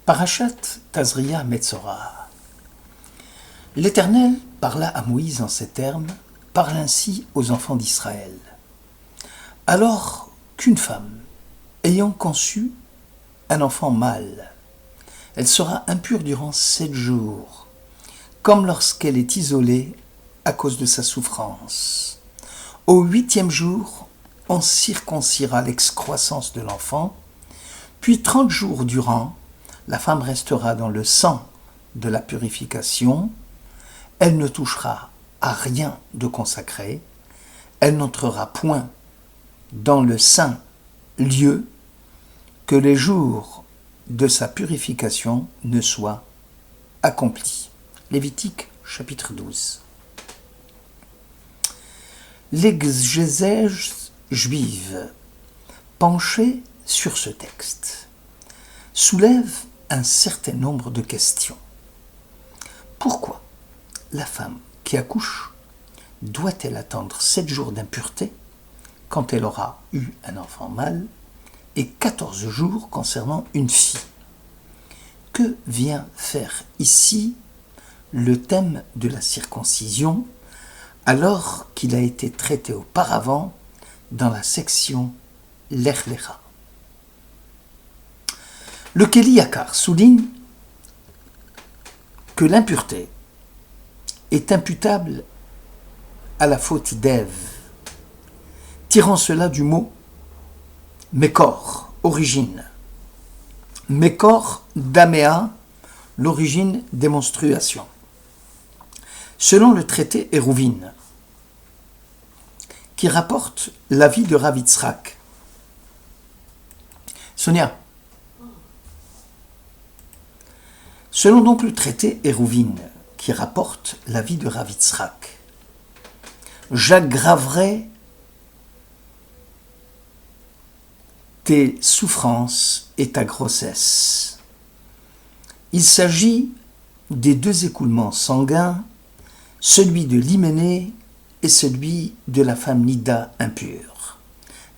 Parashat Tazria Metzora. L'Éternel parla à Moïse en ces termes, parle ainsi aux enfants d'Israël. Alors qu'une femme, ayant conçu un enfant mâle, elle sera impure durant 7 jours, comme lorsqu'elle est isolée à cause de sa souffrance. Au 8e jour, on circoncira l'excroissance de l'enfant, puis 30 jours durant, la femme restera dans le sang de la purification, elle ne touchera à rien de consacré, elle n'entrera point dans le saint lieu, que les jours de sa purification ne soient accomplis. Lévitique chapitre 12. L'exégèse juive penchée sur ce texte soulève un certain nombre de questions. Pourquoi la femme qui accouche doit-elle attendre 7 jours d'impureté quand elle aura eu un enfant mâle et 14 jours concernant une fille? Que vient faire ici le thème de la circoncision alors qu'il a été traité auparavant dans la section Lech Lecha? Le Keli Yakar souligne que l'impureté est imputable à la faute d'Ève, tirant cela du mot Mekor, origine. Mekor d'Améa, l'origine des menstruations. Selon le traité Hérouvine, qui rapporte l'avis de Rav Yitzhak. Sonia. Selon donc le traité Hérouvine, qui rapporte l'avis de Rav Yitzhak, j'aggraverai tes souffrances et ta grossesse. Il s'agit des 2 écoulements sanguins, celui de l'hyménée et celui de la femme nida impure.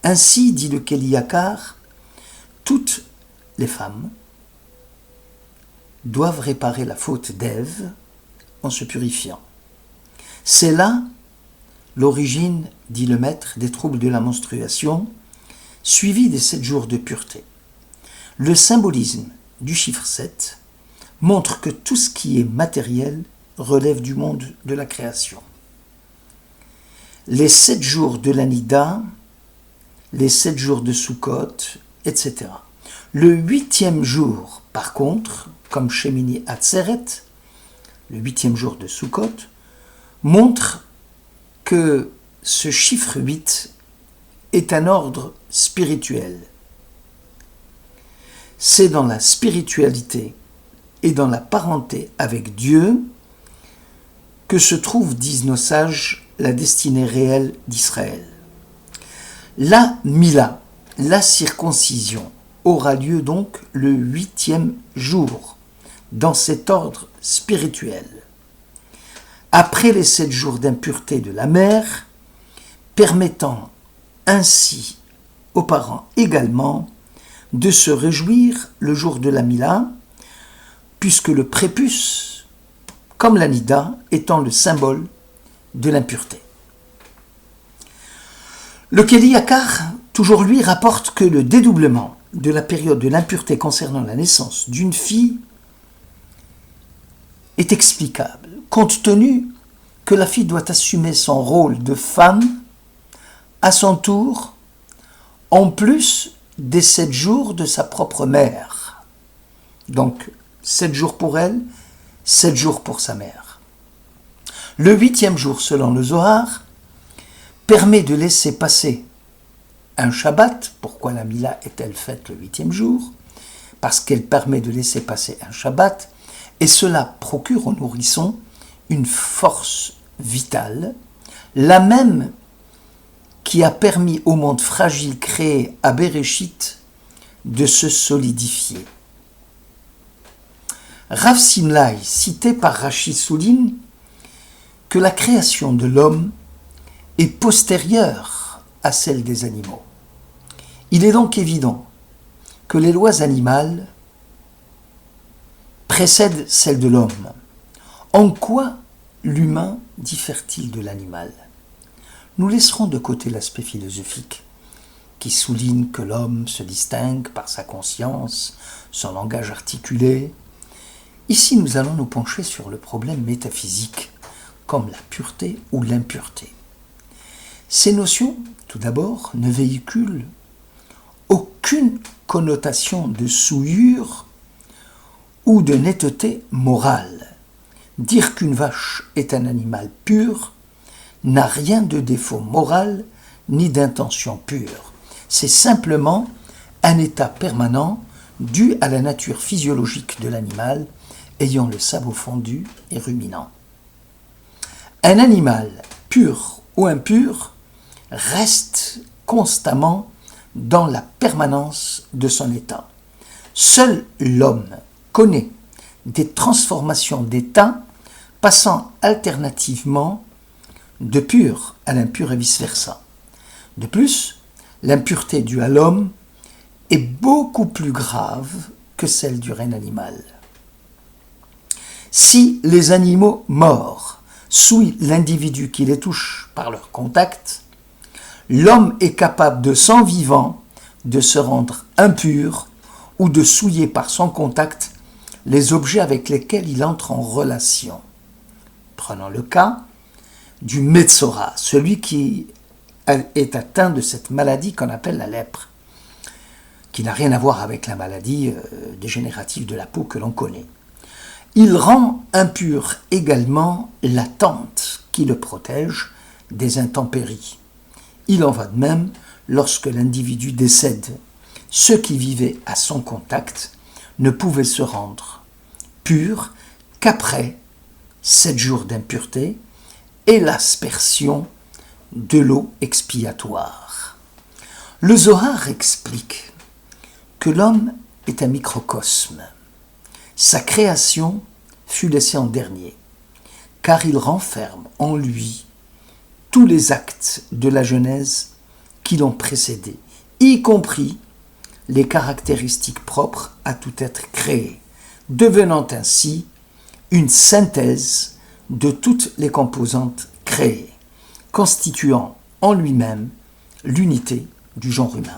Ainsi, dit le Keli Yakar, toutes les femmes doivent réparer la faute d'Ève en se purifiant. C'est là l'origine, dit le maître, des troubles de la menstruation, suivis des 7 jours de pureté. Le symbolisme du chiffre 7 montre que tout ce qui est matériel relève du monde de la création. Les 7 jours de la Nida, les 7 jours de Sukkot, etc. Le 8e jour, par contre, comme Shemini Atzeret, le 8e jour de Sukkot, montre que ce chiffre 8 est un ordre spirituel. C'est dans la spiritualité et dans la parenté avec Dieu que se trouve, disent nos sages, la destinée réelle d'Israël. La Mila, la circoncision, aura lieu donc le 8e jour, dans cet ordre spirituel. Après les 7 jours d'impureté de la mère, permettant ainsi aux parents également de se réjouir le jour de la Mila, puisque le prépuce, comme la Nida, étant le symbole de l'impureté. Le Keli Yakar, toujours lui, rapporte que le dédoublement de la période de l'impureté concernant la naissance d'une fille est explicable, compte tenu que la fille doit assumer son rôle de femme à son tour, en plus des 7 jours de sa propre mère. Donc, 7 jours pour elle, 7 jours pour sa mère. Le 8e jour, selon le Zohar, permet de laisser passer un Shabbat. Pourquoi la Mila est-elle faite le 8e jour? Parce qu'elle permet de laisser passer un Shabbat, et cela procure aux nourrissons une force vitale, la même qui a permis au monde fragile créé à Béréchit de se solidifier. Rav Simlai, cité par Rashi, souligne que la création de l'homme est postérieure à celle des animaux. Il est donc évident que les lois animales précède celle de l'homme. En quoi l'humain diffère-t-il de l'animal ? Nous laisserons de côté l'aspect philosophique qui souligne que l'homme se distingue par sa conscience, son langage articulé. Ici, nous allons nous pencher sur le problème métaphysique, comme la pureté ou l'impureté. Ces notions, tout d'abord, ne véhiculent aucune connotation de souillure ou de netteté morale. Dire qu'une vache est un animal pur n'a rien de défaut moral ni d'intention pure. C'est simplement un état permanent dû à la nature physiologique de l'animal ayant le sabot fondu et ruminant. Un animal, pur ou impur, reste constamment dans la permanence de son état. Seul l'homme connaît des transformations d'état passant alternativement de pur à l'impur et vice-versa. De plus, l'impureté due à l'homme est beaucoup plus grave que celle du règne animal. Si les animaux morts souillent l'individu qui les touche par leur contact, l'homme est capable de son vivant de se rendre impur ou de souiller par son contact les objets avec lesquels il entre en relation. Prenons le cas du Metzora, celui qui est atteint de cette maladie qu'on appelle la lèpre, qui n'a rien à voir avec la maladie dégénérative de la peau que l'on connaît. Il rend impur également la tente qui le protège des intempéries. Il en va de même lorsque l'individu décède. Ceux qui vivaient à son contact ne pouvaient se rendre purs qu'après 7 jours d'impureté et l'aspersion de l'eau expiatoire. Le Zohar explique que l'homme est un microcosme. Sa création fut laissée en dernier, car il renferme en lui tous les actes de la Genèse qui l'ont précédé, y compris les caractéristiques propres à tout être créé, devenant ainsi une synthèse de toutes les composantes créées, constituant en lui-même l'unité du genre humain.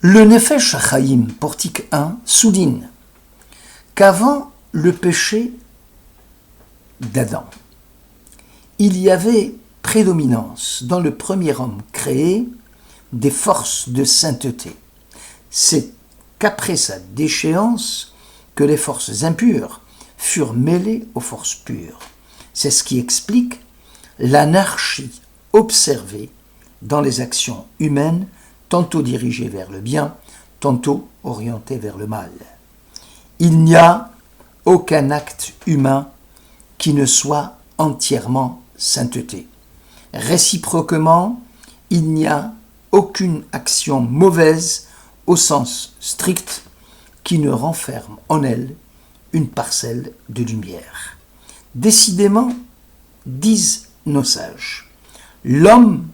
Le Nefesh HaChaim, portique 1, souligne qu'avant le péché d'Adam, il y avait prédominance dans le premier homme créé des forces de sainteté. C'est qu'après sa déchéance que les forces impures furent mêlées aux forces pures. C'est ce qui explique l'anarchie observée dans les actions humaines, tantôt dirigées vers le bien, tantôt orientées vers le mal. Il n'y a aucun acte humain qui ne soit entièrement sainteté. Réciproquement, il n'y a aucune action mauvaise au sens strict qui ne renferme en elle une parcelle de lumière. Décidément, disent nos sages, l'homme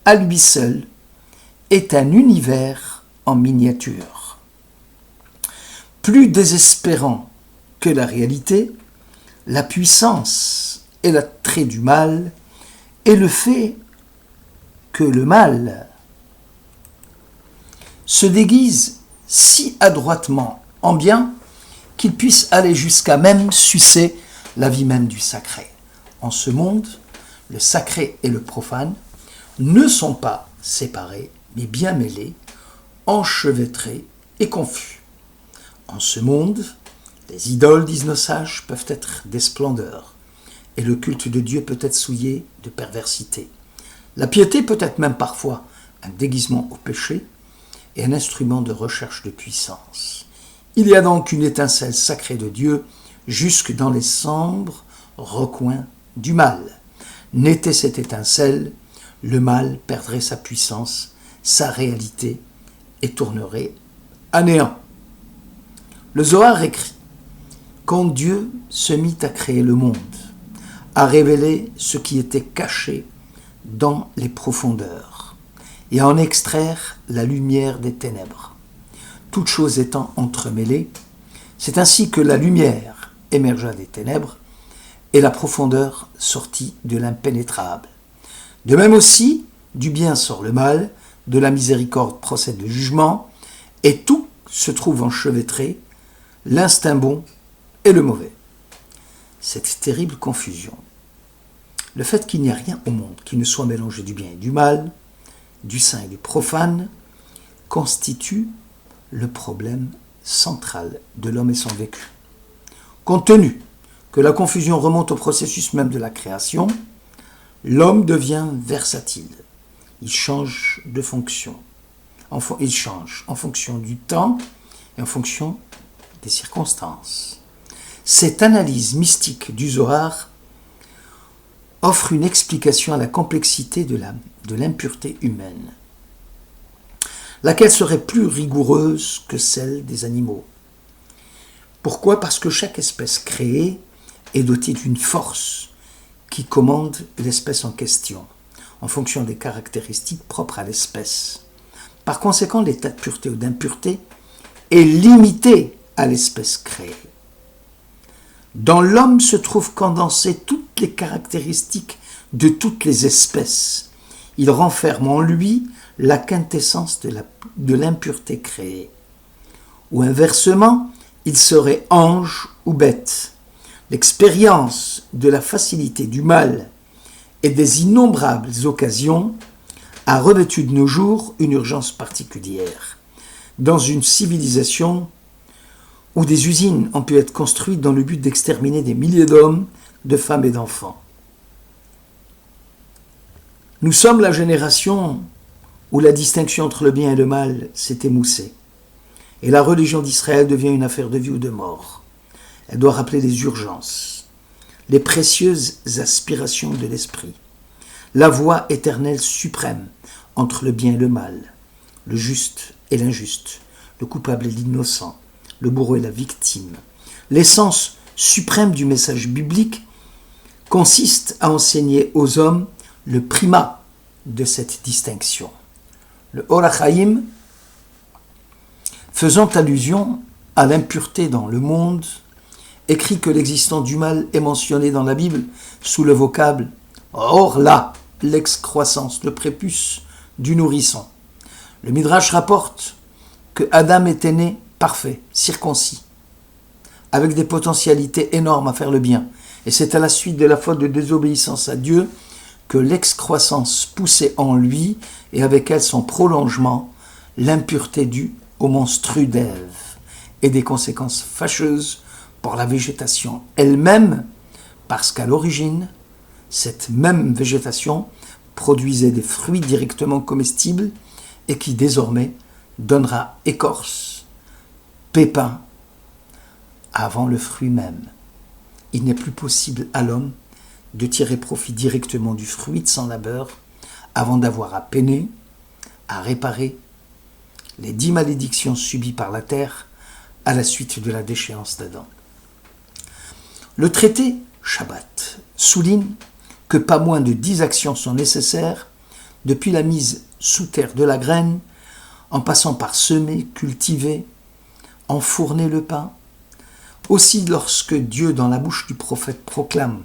à lui seul est un univers en miniature. Plus désespérant que la réalité, la puissance et l'attrait du mal est le fait que le mal se déguise si adroitement en bien qu'il puisse aller jusqu'à même sucer la vie même du sacré. En ce monde, le sacré et le profane ne sont pas séparés, mais bien mêlés, enchevêtrés et confus. En ce monde, les idoles, disent nos sages, peuvent être des splendeurs, et le culte de Dieu peut être souillé de perversité. La piété peut être même parfois un déguisement au péché et un instrument de recherche de puissance. Il y a donc une étincelle sacrée de Dieu jusque dans les sombres recoins du mal. N'était cette étincelle, le mal perdrait sa puissance, sa réalité et tournerait à néant. Le Zohar écrit: quand Dieu se mit à créer le monde, à révéler ce qui était caché dans les profondeurs et à en extraire la lumière des ténèbres, toutes choses étant entremêlées, C'est ainsi que la lumière émergea des ténèbres et la profondeur sortit de l'impénétrable. De même aussi, du bien sort le mal, de la miséricorde procède le jugement, et tout se trouve enchevêtré, l'instinct bon et le mauvais. Cette terrible confusion, le fait qu'il n'y a rien au monde qui ne soit mélangé du bien et du mal, du saint et du profane, constitue le problème central de l'homme et son vécu. Compte tenu que la confusion remonte au processus même de la création, l'homme devient versatile. Il change de fonction. Il change en fonction du temps et en fonction des circonstances. Cette analyse mystique du Zohar offre une explication à la complexité de l'impureté humaine, laquelle serait plus rigoureuse que celle des animaux. Pourquoi ? Parce que chaque espèce créée est dotée d'une force qui commande l'espèce en question, en fonction des caractéristiques propres à l'espèce. Par conséquent, l'état de pureté ou d'impureté est limité à l'espèce créée. Dans l'homme se trouvent condensées toutes les caractéristiques de toutes les espèces. Il renferme en lui la quintessence de l'impureté créée. Ou inversement, il serait ange ou bête. L'expérience de la facilité du mal et des innombrables occasions a revêtu de nos jours une urgence particulière. Dans une civilisation où des usines ont pu être construites dans le but d'exterminer des milliers d'hommes, de femmes et d'enfants. Nous sommes la génération où la distinction entre le bien et le mal s'est émoussée. Et la religion d'Israël devient une affaire de vie ou de mort. Elle doit rappeler les urgences, les précieuses aspirations de l'esprit, la voie éternelle suprême entre le bien et le mal, le juste et l'injuste, le coupable et l'innocent, le bourreau et la victime. L'essence suprême du message biblique consiste à enseigner aux hommes le primat de cette distinction. Le Or HaChaim, faisant allusion à l'impureté dans le monde, écrit que l'existence du mal est mentionnée dans la Bible sous le vocable « Or là », l'excroissance, le prépuce du nourrisson. Le Midrash rapporte que Adam était né parfait, circoncis, avec des potentialités énormes à faire le bien. Et c'est à la suite de la faute de désobéissance à Dieu que l'excroissance poussait en lui, et avec elle son prolongement, l'impureté due au monstru d'Ève, et des conséquences fâcheuses pour la végétation elle-même, parce qu'à l'origine, cette même végétation produisait des fruits directement comestibles et qui désormais donnera écorce, pépins, avant le fruit même. Il n'est plus possible à l'homme de tirer profit directement du fruit de son labeur avant d'avoir à peiner, à réparer les 10 malédictions subies par la terre à la suite de la déchéance d'Adam. Le traité Shabbat souligne que pas moins de 10 actions sont nécessaires depuis la mise sous terre de la graine, en passant par semer, cultiver, enfourner le pain. Aussi, lorsque Dieu, dans la bouche du prophète, proclame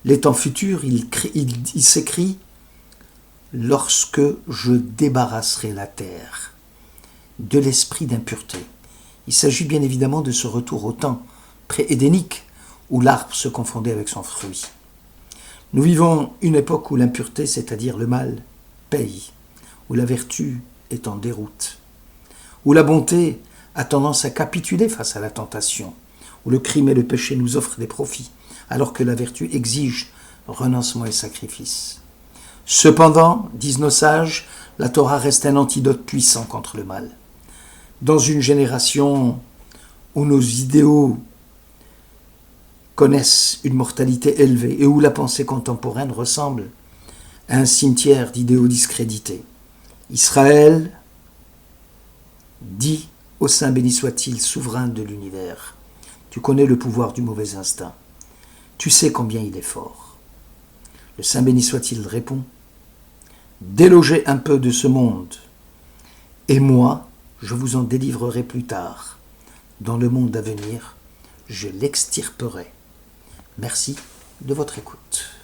les temps futurs, il s'écrie « Lorsque je débarrasserai la terre de l'esprit d'impureté ». Il s'agit bien évidemment de ce retour au temps pré-édénique où l'arbre se confondait avec son fruit. Nous vivons une époque où l'impureté, c'est-à-dire le mal, paye, où la vertu est en déroute, où la bonté a tendance à capituler face à la tentation, où le crime et le péché nous offrent des profits, alors que la vertu exige renoncement et sacrifice. Cependant, disent nos sages, la Torah reste un antidote puissant contre le mal. Dans une génération où nos idéaux connaissent une mortalité élevée et où la pensée contemporaine ressemble à un cimetière d'idéaux discrédités, Israël dit au Saint béni soit-il, souverain de l'univers, tu connais le pouvoir du mauvais instinct, tu sais combien il est fort. Le Saint béni soit-il répond, délogez un peu de ce monde, et moi, je vous en délivrerai plus tard. dans le monde à venir, je l'extirperai. Merci de votre écoute.